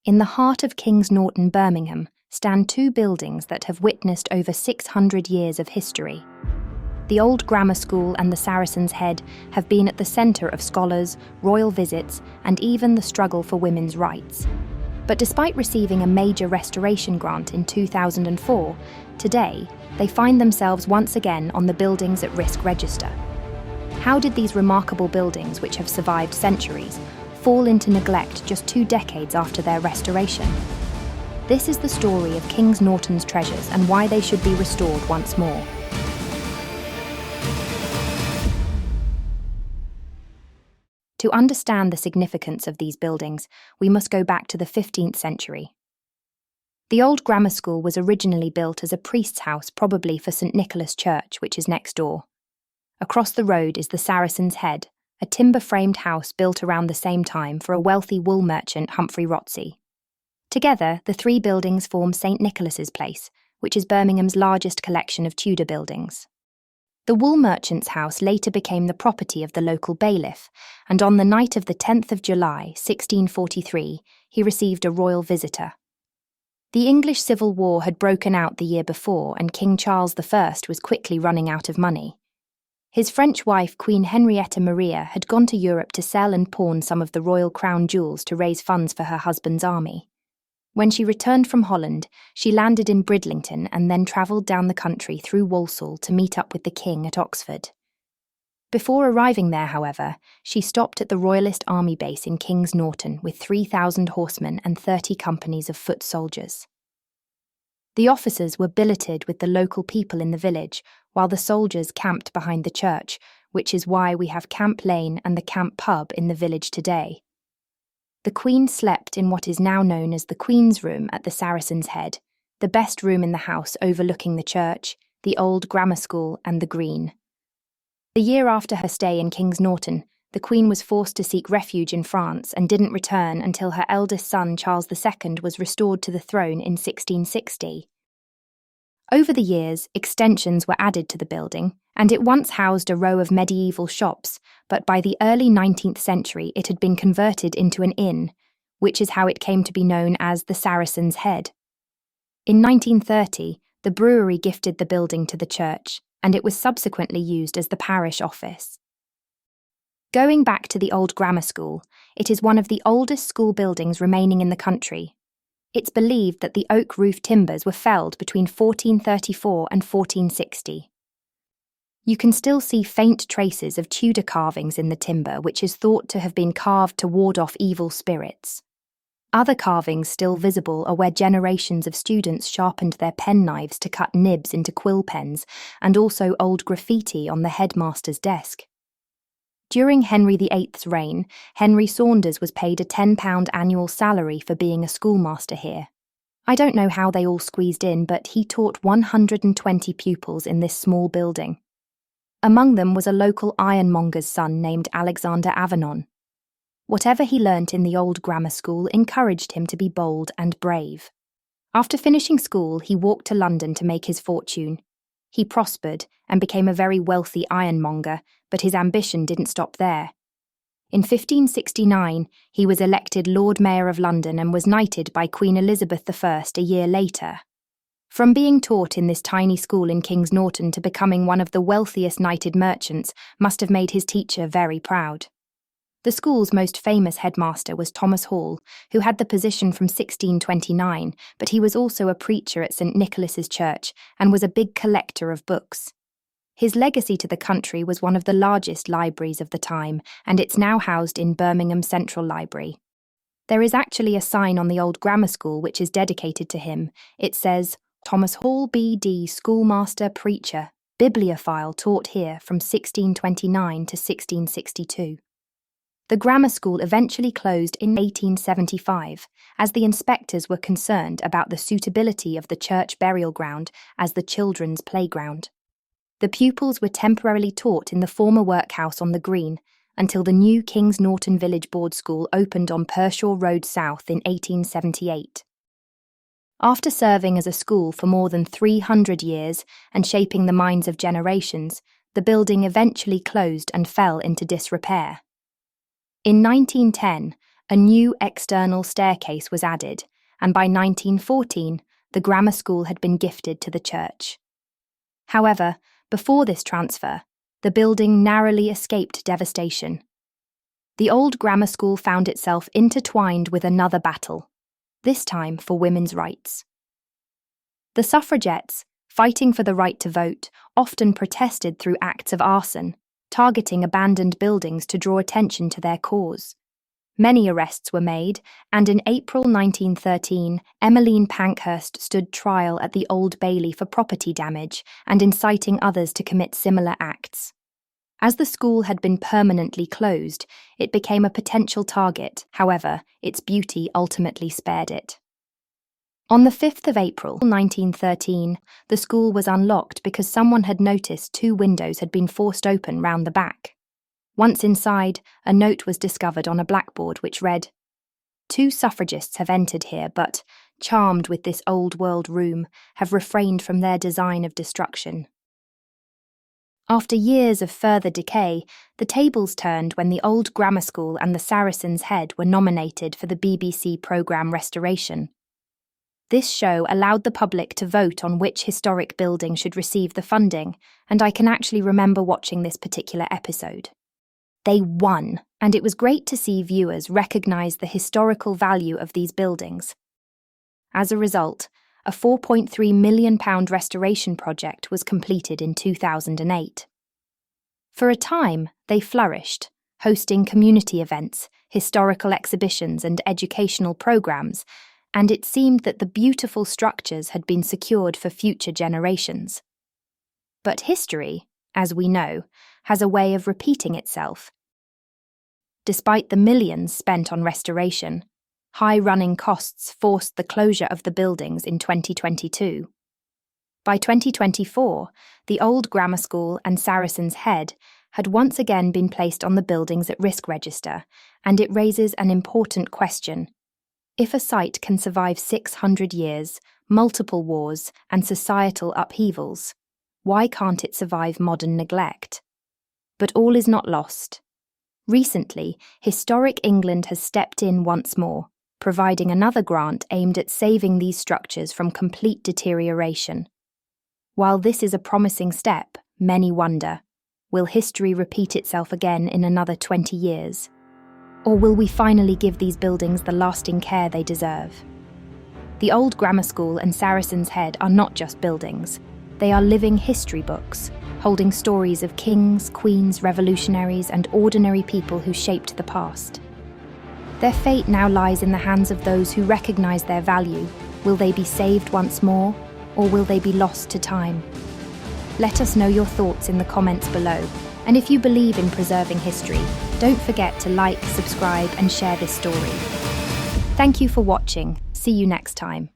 In the heart of Kings Norton, Birmingham, stand two buildings that have witnessed over 600 years of history. The old grammar school and the Saracen's Head have been at the centre of scholars, royal visits, and even the struggle for women's rights. But despite receiving a major restoration grant in 2004, today they find themselves once again on the buildings at risk register. How did these remarkable buildings, which have survived centuries, fall into neglect just 2 decades after their restoration? This is the story of Kings Norton's treasures and why they should be restored once more. To understand the significance of these buildings, we must go back to the 15th century. The old grammar school was originally built as a priest's house, probably for St. Nicholas Church, which is next door. Across the road is the Saracen's Head, a timber-framed house built around the same time for a wealthy wool merchant, Humphrey Rotsey. Together, the three buildings form St. Nicholas's Place, which is Birmingham's largest collection of Tudor buildings. The wool merchant's house later became the property of the local bailiff, and on the night of the 10th of July, 1643, he received a royal visitor. The English Civil War had broken out the year before, and King Charles I was quickly running out of money. His French wife, Queen Henrietta Maria, had gone to Europe to sell and pawn some of the royal crown jewels to raise funds for her husband's army. When she returned from Holland, she landed in Bridlington and then travelled down the country through Walsall to meet up with the king at Oxford. Before arriving there, however, she stopped at the Royalist army base in Kings Norton with 3,000 horsemen and 30 companies of foot soldiers. The officers were billeted with the local people in the village, while the soldiers camped behind the church, which is why we have Camp Lane and the Camp Pub in the village today. The Queen slept in what is now known as the Queen's Room at the Saracen's Head, the best room in the house overlooking the church, the old grammar school and the green. The year after her stay in Kings Norton, the Queen was forced to seek refuge in France and didn't return until her eldest son Charles II was restored to the throne in 1660. Over the years, extensions were added to the building, and it once housed a row of medieval shops, but by the early 19th century it had been converted into an inn, which is how it came to be known as the Saracen's Head. In 1930, the brewery gifted the building to the church, and it was subsequently used as the parish office. Going back to the old grammar school, it is one of the oldest school buildings remaining in the country. It's believed that the oak roof timbers were felled between 1434 and 1460. You can still see faint traces of Tudor carvings in the timber, which is thought to have been carved to ward off evil spirits. Other carvings still visible are where generations of students sharpened their penknives to cut nibs into quill pens, and also old graffiti on the headmaster's desk. During Henry VIII's reign, Henry Saunders was paid a £10 annual salary for being a schoolmaster here. I don't know how they all squeezed in, but he taught 120 pupils in this small building. Among them was a local ironmonger's son named Alexander Avenon. Whatever he learnt in the old grammar school encouraged him to be bold and brave. After finishing school, he walked to London to make his fortune. He prospered and became a very wealthy ironmonger, but his ambition didn't stop there. In 1569, he was elected Lord Mayor of London and was knighted by Queen Elizabeth I a year later. From being taught in this tiny school in Kings Norton to becoming one of the wealthiest knighted merchants must have made his teacher very proud. The school's most famous headmaster was Thomas Hall, who had the position from 1629, but he was also a preacher at St. Nicholas's Church and was a big collector of books. His legacy to the country was one of the largest libraries of the time, and it's now housed in Birmingham Central Library. There is actually a sign on the old grammar school which is dedicated to him. It says, "Thomas Hall B.D. Schoolmaster Preacher, Bibliophile taught here from 1629 to 1662. The grammar school eventually closed in 1875, as the inspectors were concerned about the suitability of the church burial ground as the children's playground. The pupils were temporarily taught in the former workhouse on the green until the new Kings Norton Village Board School opened on Pershaw Road South in 1878. After serving as a school for more than 300 years and shaping the minds of generations, the building eventually closed and fell into disrepair. In 1910, A new external staircase was added, and by 1914, the grammar school had been gifted to the church. However, before this transfer, the building narrowly escaped devastation. The old grammar school found itself intertwined with another battle, this time for women's rights. The suffragettes, fighting for the right to vote, often protested through acts of arson, targeting abandoned buildings to draw attention to their cause. Many arrests were made, and in April 1913, Emmeline Pankhurst stood trial at the Old Bailey for property damage and inciting others to commit similar acts. As the school had been permanently closed, it became a potential target. However, its beauty ultimately spared it. On the 5th of April 1913, the school was unlocked because someone had noticed 2 windows had been forced open round the back. Once inside, a note was discovered on a blackboard which read, "2 suffragists have entered here but, charmed with this old-world room, have refrained from their design of destruction." After years of further decay, the tables turned when the old grammar school and the Saracen's Head were nominated for the BBC programme Restoration. This show allowed the public to vote on which historic building should receive the funding, and I can actually remember watching this particular episode. They won, and it was great to see viewers recognise the historical value of these buildings. As a result, a £4.3 million restoration project was completed in 2008. For a time, they flourished, hosting community events, historical exhibitions and educational programmes, and it seemed that the beautiful structures had been secured for future generations. But history, as we know, has a way of repeating itself. Despite the millions spent on restoration, high running costs forced the closure of the buildings in 2022. By 2024, the old grammar school and Saracen's Head had once again been placed on the Buildings at Risk register, and it raises an important question. If a site can survive 600 years, multiple wars, and societal upheavals, why can't it survive modern neglect? But all is not lost. Recently, Historic England has stepped in once more, providing another grant aimed at saving these structures from complete deterioration. While this is a promising step, many wonder, will history repeat itself again in another 20 years? Or will we finally give these buildings the lasting care they deserve? The old grammar school and Saracen's Head are not just buildings. They are living history books, holding stories of kings, queens, revolutionaries, and ordinary people who shaped the past. Their fate now lies in the hands of those who recognise their value. Will they be saved once more, or will they be lost to time? Let us know your thoughts in the comments below, and if you believe in preserving history, don't forget to like, subscribe, and share this story. Thank you for watching. See you next time.